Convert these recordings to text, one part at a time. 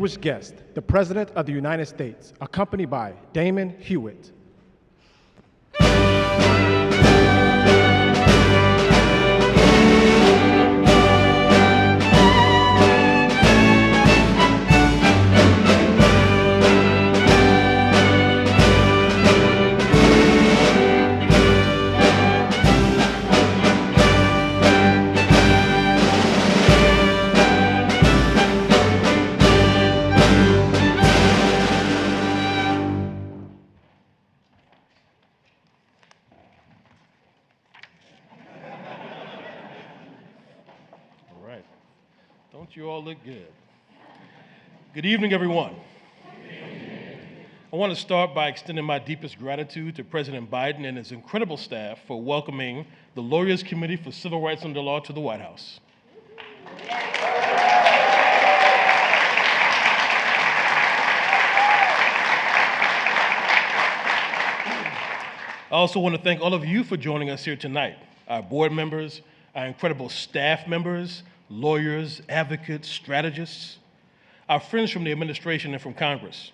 distinguished guest, the President of the United States, accompanied by Damon Hewitt. Don't you all look good? Good evening, everyone. I want to start by extending my deepest gratitude to President Biden and his incredible staff for welcoming the Lawyers Committee for Civil Rights Under Law to the White House. I also want to thank all of you for joining us here tonight, our board members, our incredible staff members, lawyers, advocates, strategists, our friends from the administration and from Congress.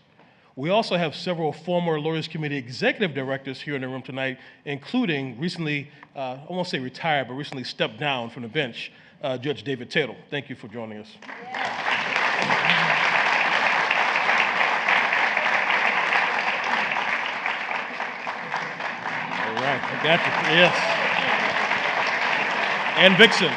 We also have several former Lawyers Committee executive directors here in the room tonight, including recently, I won't say retired, but recently stepped down from the bench, Judge David Tatel. Thank you for joining us. All right, I got you, yes. And Vixen.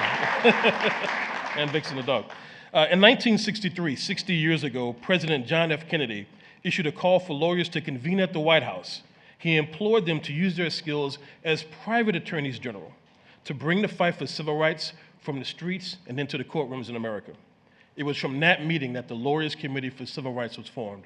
And Vixen the dog. In 1963, 60 years ago, President John F. Kennedy issued a call for lawyers to convene at the White House. He implored them to use their skills as private attorneys general to bring the fight for civil rights from the streets and into the courtrooms in America. It was from that meeting that the Lawyers Committee for Civil Rights was formed.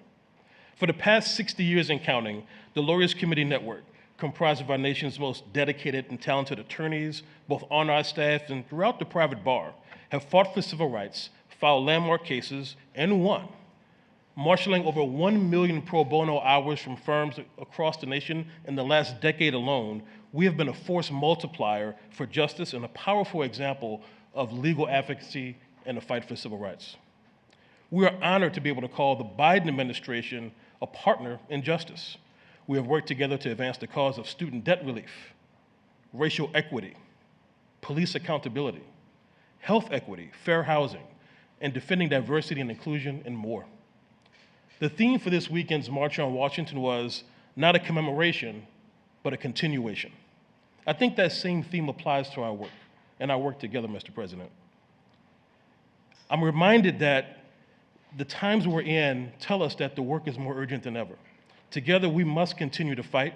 For the past 60 years and counting, the Lawyers Committee Network, comprised of our nation's most dedicated and talented attorneys, both on our staff and throughout the private bar, have fought for civil rights, filed landmark cases, and won, marshaling over 1 million pro bono hours from firms across the nation in the last decade alone. We have been a force multiplier for justice and a powerful example of legal advocacy and the fight for civil rights. We are honored to be able to call the Biden administration a partner in justice. We have worked together to advance the cause of student debt relief, racial equity, police accountability, health equity, fair housing, and defending diversity and inclusion, and more. The theme for this weekend's March on Washington was not a commemoration, but a continuation. I think that same theme applies to our work and our work together, Mr. President. I'm reminded that the times we're in tell us that the work is more urgent than ever. Together, we must continue to fight.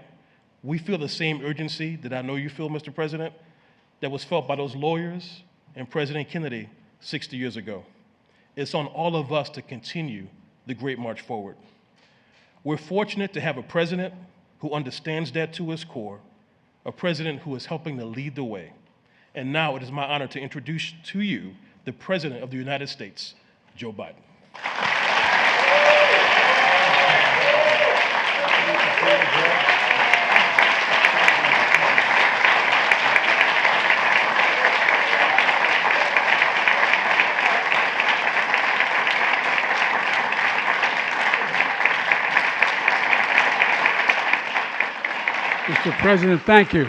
We feel the same urgency that I know you feel, Mr. President, that was felt by those lawyers and President Kennedy 60 years ago. It's on all of us to continue the great march forward. We're fortunate to have a president who understands that to his core, a president who is helping to lead the way. And now it is my honor to introduce to you the President of the United States, Joe Biden. Mr. President, thank you.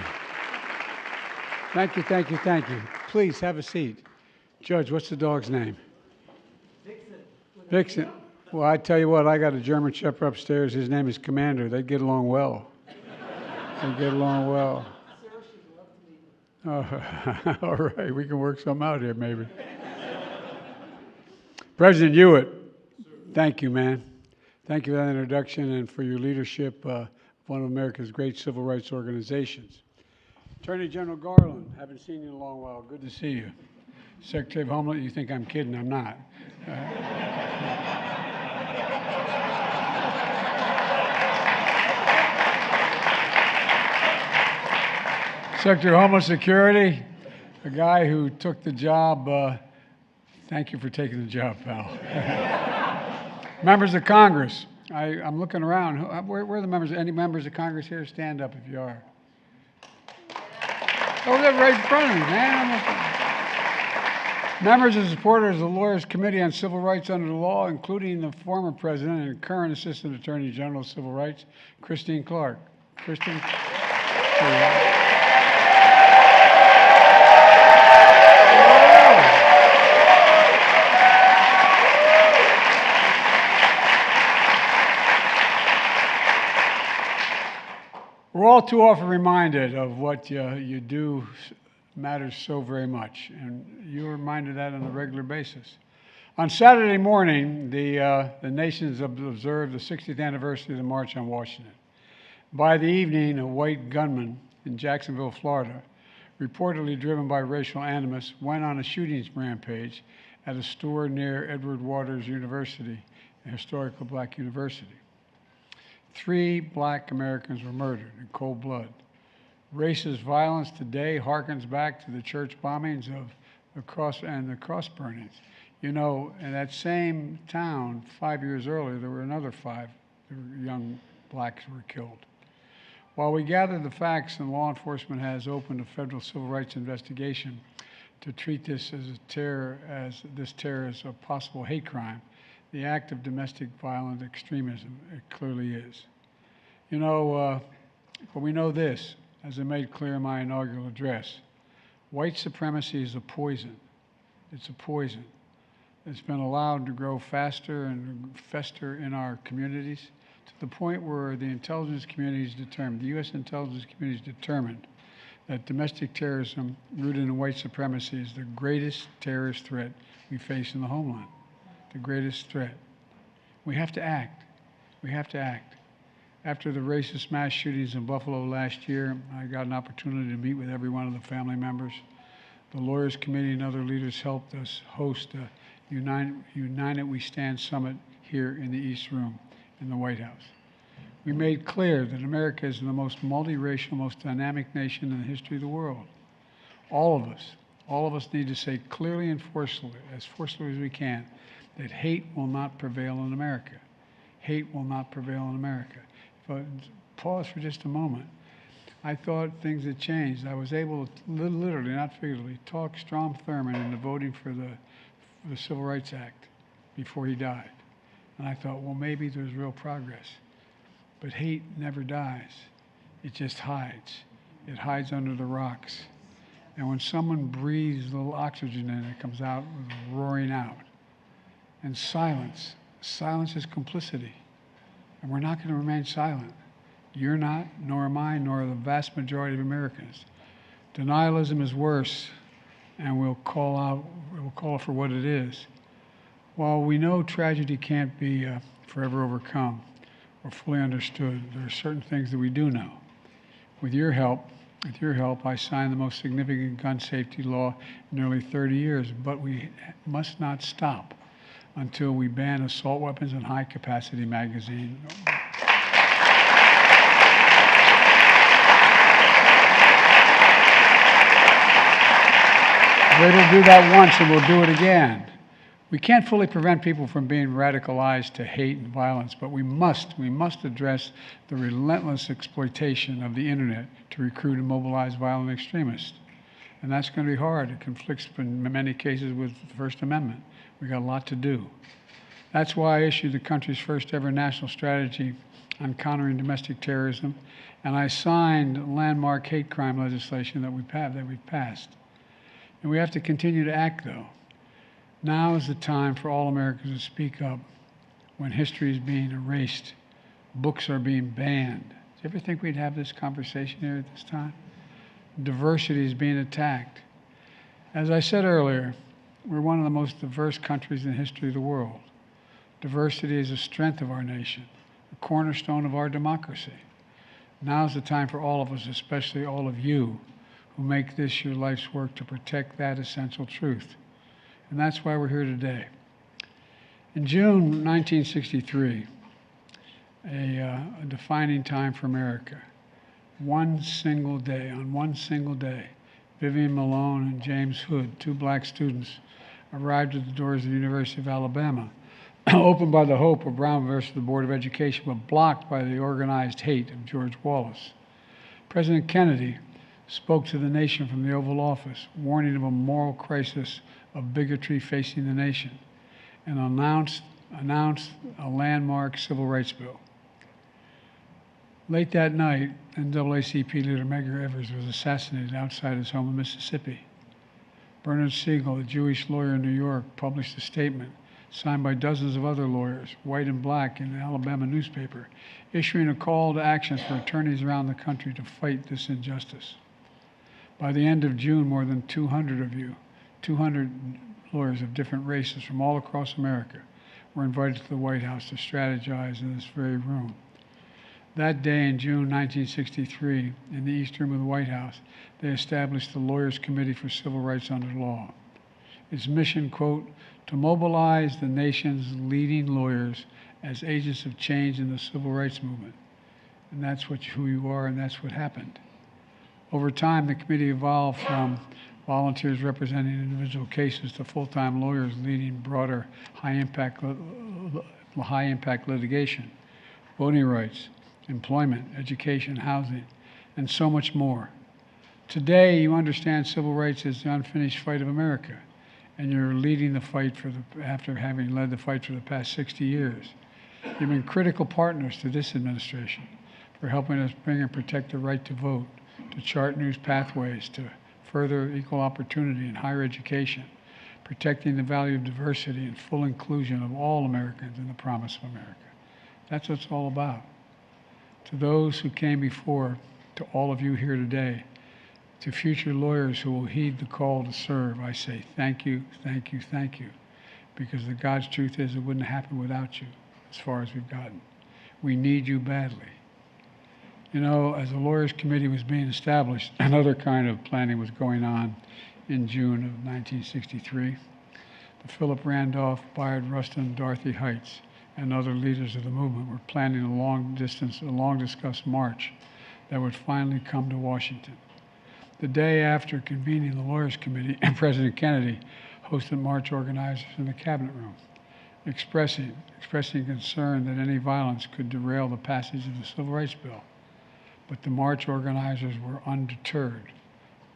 Thank you, thank you, thank you. Please have a seat. Judge, what's the dog's name? Vixen. Vixen. Well, I tell you what, I got a German Shepherd upstairs. His name is Commander. They'd get along well. They'd get along well. Oh, all right, we can work something out here, maybe. President Hewitt, thank you, man. Thank you for that introduction and for your leadership of one of America's great civil rights organizations. Attorney General Garland, haven't seen you in a long while. Good to see you. Secretary of Homeland, you think I'm kidding? I'm not. Secretary of Homeland Security, a guy who took the job. Thank you for taking the job, pal. Members of Congress, I'm looking around. Where are the members? Any members of Congress here? Stand up if you are. Oh, they're right in front of me, man. Members and supporters of the Lawyers Committee on Civil Rights under the Law, including the former president and current Assistant Attorney General of Civil Rights, Christine Clark. Christine. We're all too often reminded of what you do matters so very much, and you're reminded of that on a regular basis. On Saturday morning, the nations observed the 60th anniversary of the March on Washington. By the evening, a white gunman in Jacksonville, Florida, reportedly driven by racial animus, went on a shooting rampage at a store near Edward Waters University, a historical black university. 3 black Americans were murdered in cold blood. Racist violence today harkens back to the church bombings of the cross burnings. You know, in that same town, 5 years earlier, there were another 5 young blacks who were killed. While we gather the facts and law enforcement has opened a federal civil rights investigation to treat this as this terror as a possible hate crime, the act of domestic violent extremism, it clearly is. You know, but we know this, as I made clear in my inaugural address, white supremacy is a poison. It's a poison. It's been allowed to grow faster and fester in our communities to the point where the intelligence community is determined, the U.S. intelligence community is determined that domestic terrorism rooted in white supremacy is the greatest terrorist threat we face in the homeland, the greatest threat. We have to act. We have to act. After the racist mass shootings in Buffalo last year, I got an opportunity to meet with every one of the family members. The Lawyers Committee and other leaders helped us host a United We Stand Summit here in the East Room in the White House. We made clear that America is the most multiracial, most dynamic nation in the history of the world. All of us need to say clearly and forcefully as we can, that hate will not prevail in America. Hate will not prevail in America. But pause for just a moment. I thought things had changed. I was able to literally, not figuratively, talk Strom Thurmond into voting for the Civil Rights Act before he died. And I thought, well, maybe there's real progress. But hate never dies. It just hides. It hides under the rocks. And when someone breathes a little oxygen in, it comes out roaring out. And silence is complicity. And we're not going to remain silent. You're not, nor am I, nor the vast majority of Americans. Denialism is worse, and we'll call it for what it is. While we know tragedy can't be forever overcome or fully understood, there are certain things that we do know. With your help, I signed the most significant gun safety law in nearly 30 years, but we must not stop until we ban assault weapons and high-capacity magazines. We're going to do that once, and we'll do it again. We can't fully prevent people from being radicalized to hate and violence, but we must address the relentless exploitation of the internet to recruit and mobilize violent extremists. And that's going to be hard. It conflicts in many cases with the First Amendment. We've got a lot to do. That's why I issued the country's first ever national strategy on countering domestic terrorism, and I signed landmark hate crime legislation that we've passed. And we have to continue to act, though. Now is the time for all Americans to speak up when history is being erased, books are being banned. Do you ever think we'd have this conversation here at this time? Diversity is being attacked. As I said earlier, we're one of the most diverse countries in the history of the world. Diversity is a strength of our nation, a cornerstone of our democracy. Now is the time for all of us, especially all of you, who make this your life's work to protect that essential truth. And that's why we're here today. In June 1963, a defining time for America, on one single day, Vivian Malone and James Hood, 2 black students, arrived at the doors of the University of Alabama, opened by the hope of Brown versus the Board of Education, but blocked by the organized hate of George Wallace. President Kennedy spoke to the nation from the Oval Office, warning of a moral crisis of bigotry facing the nation and announced a landmark civil rights bill. Late that night, NAACP leader Medgar Evers was assassinated outside his home in Mississippi. Bernard Siegel, a Jewish lawyer in New York, published a statement signed by dozens of other lawyers, white and black, in an Alabama newspaper, issuing a call to action for attorneys around the country to fight this injustice. By the end of June, more than 200 lawyers of different races from all across America were invited to the White House to strategize in this very room. That day in June 1963, in the East Room of the White House, they established the Lawyers Committee for Civil Rights Under Law. Its mission, quote, to mobilize the nation's leading lawyers as agents of change in the civil rights movement. And that's who you are, and that's what happened. Over time, the committee evolved from volunteers representing individual cases to full-time lawyers leading broader high-impact litigation, voting rights, employment, education, housing, and so much more. Today, you understand civil rights as the unfinished fight of America, and you're leading the fight after having led the fight for the past 60 years. You've been critical partners to this administration for helping us bring and protect the right to vote, to chart new pathways to further equal opportunity in higher education, protecting the value of diversity and full inclusion of all Americans in the promise of America. That's what it's all about. To those who came before, to all of you here today, to future lawyers who will heed the call to serve, I say thank you, thank you, thank you, because the God's truth is it wouldn't happen without you as far as we've gotten. We need you badly. You know, as the Lawyers Committee was being established, another kind of planning was going on in June of 1963. The Philip Randolph, Bayard Rustin, Dorothy Heights, and other leaders of the movement were planning a long-discussed march that would finally come to Washington. The day after convening the Lawyers Committee, President Kennedy hosted march organizers in the Cabinet Room, expressing concern that any violence could derail the passage of the Civil Rights Bill. But the march organizers were undeterred.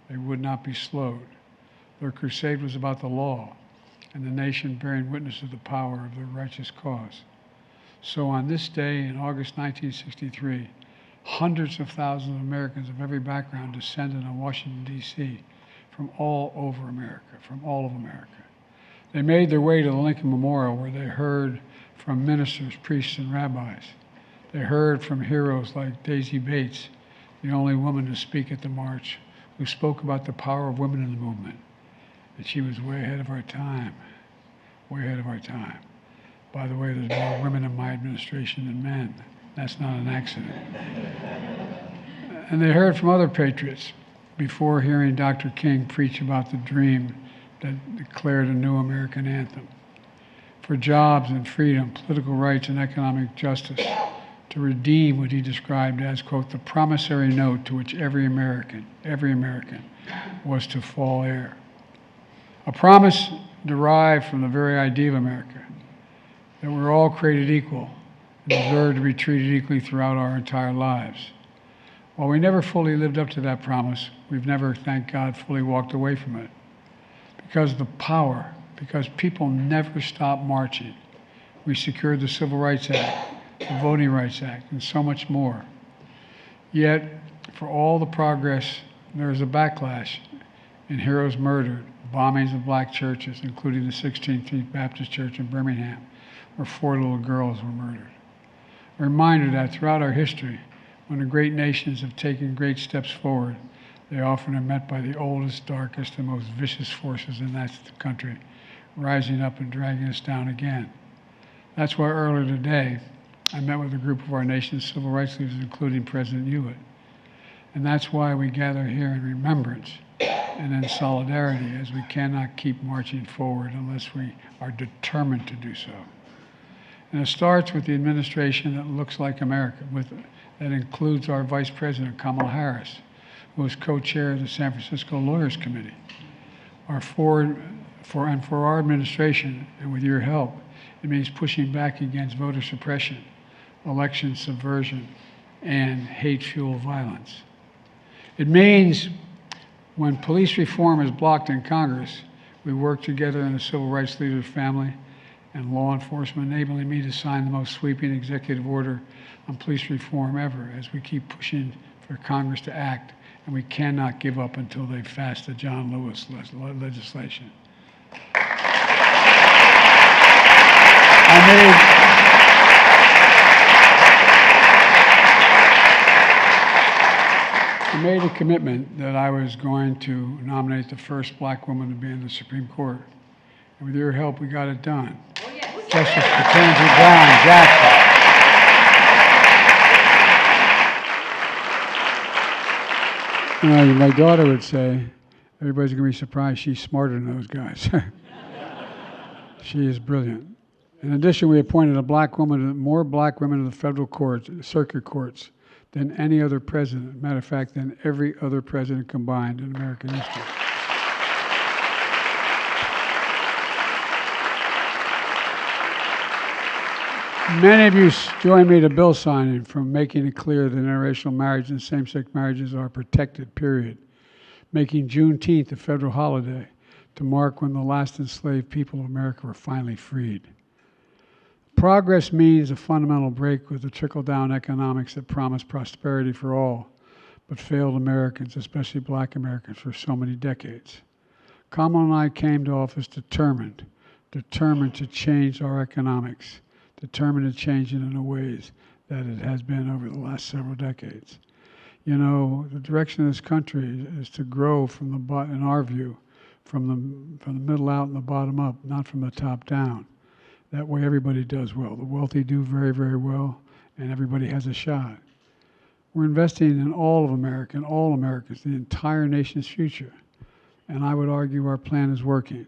They would not be slowed. Their crusade was about the law and the nation bearing witness of the power of their righteous cause. So on this day in August 1963, hundreds of thousands of Americans of every background descended on Washington, D.C. from all over America, from all of America. They made their way to the Lincoln Memorial, where they heard from ministers, priests, and rabbis. They heard from heroes like Daisy Bates, the only woman to speak at the march, who spoke about the power of women in the movement. And she was way ahead of our time, way ahead of our time. By the way, there's more women in my administration than men. That's not an accident. And they heard from other patriots before hearing Dr. King preach about the dream that declared a new American anthem for jobs and freedom, political rights, and economic justice, to redeem what he described as, quote, the promissory note to which every American was to fall heir. A promise derived from the very idea of America, that we're all created equal and deserve to be treated equally throughout our entire lives. While we never fully lived up to that promise, we've never, thank God, fully walked away from it. Because people never stopped marching, we secured the Civil Rights Act, the Voting Rights Act, and so much more. Yet, for all the progress, there is a backlash in heroes murdered, bombings of black churches, including the 16th Street Baptist Church in Birmingham, where 4 little girls were murdered. A reminder that throughout our history, when the great nations have taken great steps forward, they often are met by the oldest, darkest, and most vicious forces in that country, rising up and dragging us down again. That's why earlier today, I met with a group of our nation's civil rights leaders, including President Hewitt. And that's why we gather here in remembrance and in solidarity, as we cannot keep marching forward unless we are determined to do so. And it starts with the administration that looks like America, that includes our Vice President, Kamala Harris, who is co-chair of the San Francisco Lawyers Committee. For our administration, and with your help, it means pushing back against voter suppression, election subversion, and hate-fueled violence. It means when police reform is blocked in Congress, We worked together in the civil rights leader's family and law enforcement, enabling me to sign the most sweeping executive order on police reform ever as we keep pushing for Congress to act, and we cannot give up until they pass the John Lewis legislation. I made a commitment that I was going to nominate the first black woman to be in the Supreme Court. And with your help, we got it done. Oh, yes. Justice Ketanji Brown Jackson. You know, my daughter would say, everybody's going to be surprised she's smarter than those guys. She is brilliant. In addition, we appointed more black women to the federal courts, circuit courts, than any other president. Matter of fact, than every other president combined in American history. Many of you joined me to bill signing from making it clear that interracial marriage and same-sex marriages are protected, period. Making Juneteenth a federal holiday to mark when the last enslaved people of America were finally freed. Progress means a fundamental break with the trickle-down economics that promised prosperity for all, but failed Americans, especially black Americans, for so many decades. Kamala and I came to office determined to change our economics, determined to change it in the ways that it has been over the last several decades. You know, the direction of this country is to grow from the in our view, from the middle out and the bottom up, not from the top down. That way everybody does well. The wealthy do very, very well, and everybody has a shot. We're investing in all of America, and all Americans, the entire nation's future. And I would argue our plan is working.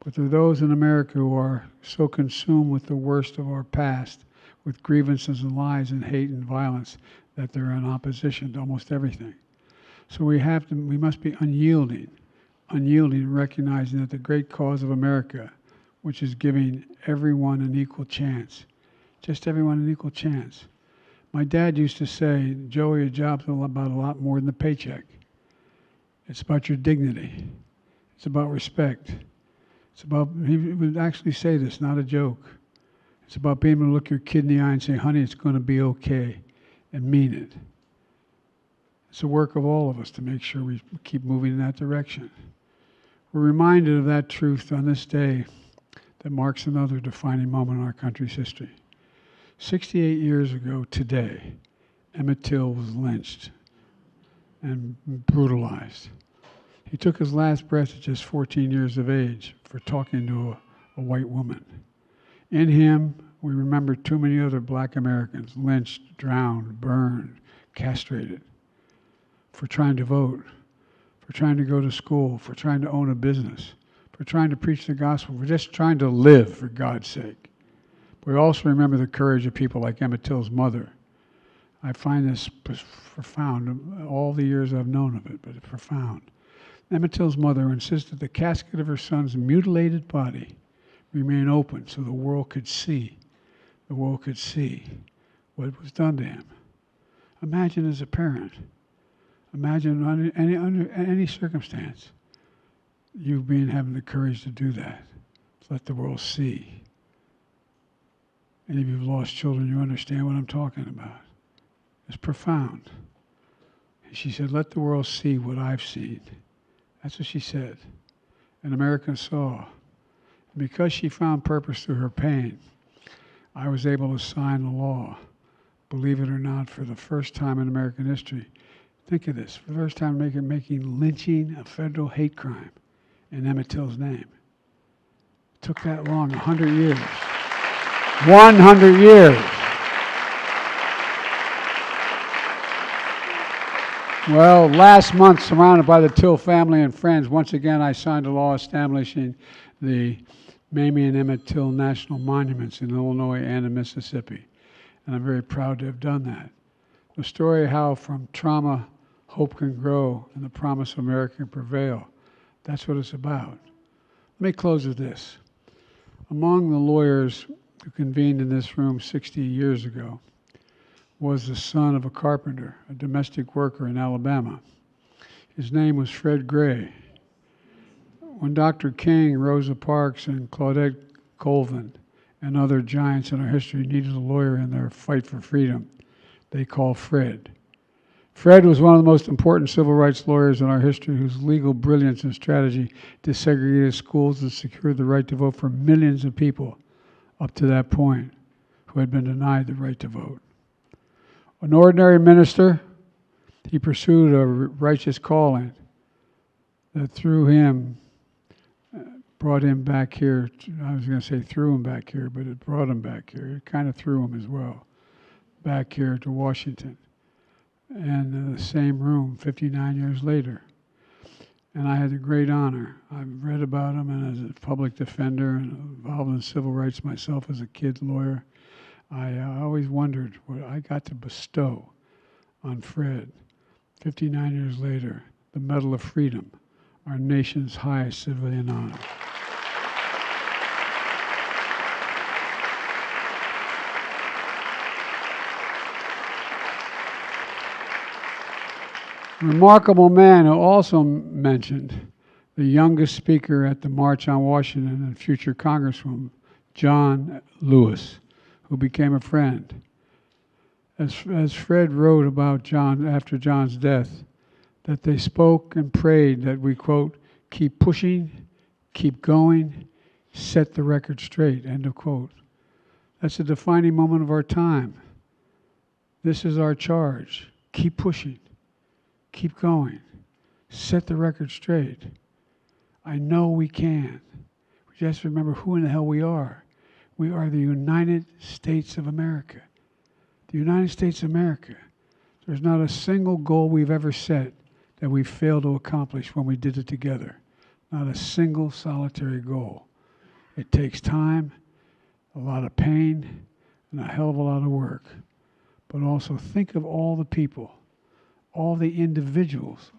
But there are those in America who are so consumed with the worst of our past, with grievances and lies and hate and violence, that they're in opposition to almost everything. So we must be unyielding, recognizing that the great cause of America, which is giving everyone an equal chance, just everyone an equal chance. My dad used to say, Joey, a job's about a lot more than the paycheck. It's about your dignity. It's about respect. It's about, he would actually say this, not a joke. It's about being able to look your kid in the eye and say, honey, it's going to be okay, and mean it. It's the work of all of us to make sure we keep moving in that direction. We're reminded of that truth on this day that marks another defining moment in our country's history. 68 years ago today, Emmett Till was lynched and brutalized. He took his last breath at just 14 years of age for talking to a white woman. In him, we remember too many other black Americans lynched, drowned, burned, castrated for trying to vote, for trying to go to school, for trying to own a business, for trying to preach the gospel, for just trying to live, for God's sake. We also remember the courage of people like Emmett Till's mother. I find this profound, all the years I've known of it, but it's profound. Emmett Till's mother insisted the casket of her son's mutilated body remain open so the world could see what was done to him. Imagine as a parent, imagine under any circumstance, you having the courage to do that, to let the world see. Any of you who've lost children, you understand what I'm talking about. It's profound. And she said, let the world see what I've seen. That's what she said. And Americans saw. And because she found purpose through her pain, I was able to sign the law, believe it or not, for the first time in American history. Think of this, for the first time making lynching a federal hate crime in Emmett Till's name. It took that long, 100 years. 100 years. Well, last month, surrounded by the Till family and friends, once again I signed a law establishing the Mamie and Emmett Till National Monuments in Illinois and in Mississippi. And I'm very proud to have done that. The story of how from trauma, hope can grow and the promise of America can prevail. That's what it's about. Let me close with this. Among the lawyers who convened in this room 60 years ago was the son of a carpenter, a domestic worker in Alabama. His name was Fred Gray. When Dr. King, Rosa Parks, and Claudette Colvin and other giants in our history needed a lawyer in their fight for freedom, they called Fred. Fred was one of the most important civil rights lawyers in our history whose legal brilliance and strategy desegregated schools and secured the right to vote for millions of people up to that point who had been denied the right to vote. An ordinary minister, he pursued a righteous calling that through him brought him back here. I was going to say threw him back here, but it brought him back here. It kind of threw him as well, back here to Washington. And in the same room 59 years later. And I had the great honor. I've read about him, and as a public defender and involved in civil rights myself as a kid lawyer, I always wondered what I got to bestow on Fred. 59 years later, the Medal of Freedom, our nation's highest civilian honor. Remarkable man who also mentioned the youngest speaker at the March on Washington and future Congressman, John Lewis, who became a friend. As Fred wrote about John after John's death, that they spoke and prayed that we, quote, keep pushing, keep going, set the record straight, end of quote. That's a defining moment of our time. This is our charge. Keep pushing. Keep going. Set the record straight. I know we can. We just remember who in the hell we are. We are the United States of America. The United States of America. There's not a single goal we've ever set that we failed to accomplish when we did it together. Not a single solitary goal. It takes time, a lot of pain, and a hell of a lot of work. But also think of all the people, all the individuals,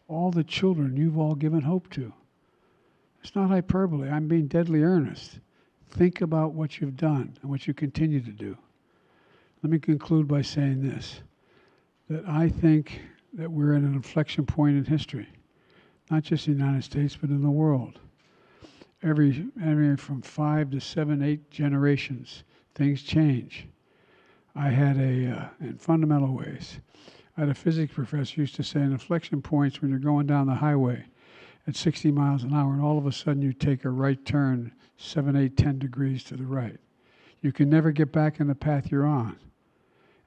all the children you've all given hope to. It's not hyperbole. I'm being deadly earnest. Think about what you've done and what you continue to do. Let me conclude by saying this, that I think that we're at an inflection point in history, not just in the United States, but in the world. Every from 5 to 7, 8 generations, things change. I had in fundamental ways, I had a physics professor who used to say an inflection point's when you're going down the highway at 60 miles an hour and all of a sudden you take a right turn 7, 8, 10 degrees to the right. You can never get back in the path you're on.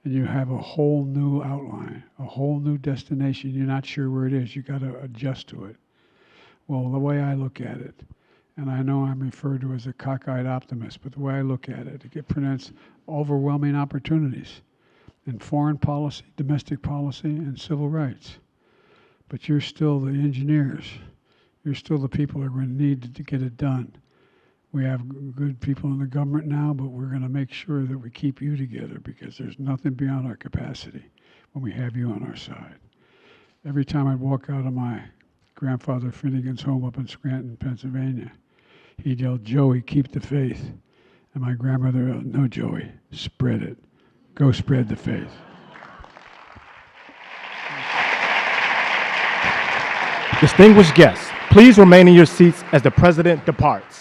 And you have a whole new outline, a whole new destination. You're not sure where it is. You got to adjust to it. Well, the way I look at it, and I know I'm referred to as a cockeyed optimist, but the way I look at it, it presents overwhelming opportunities in foreign policy, domestic policy, and civil rights. But you're still the engineers. You're still the people that are going to need to get it done. We have good people in the government now, but we're going to make sure that we keep you together because there's nothing beyond our capacity when we have you on our side. Every time I'd walk out of my grandfather Finnegan's home up in Scranton, Pennsylvania, he'd yell, "Joey, keep the faith." And my grandmother, "No, Joey, spread it. Go spread the faith." Distinguished guests, please remain in your seats as the President departs.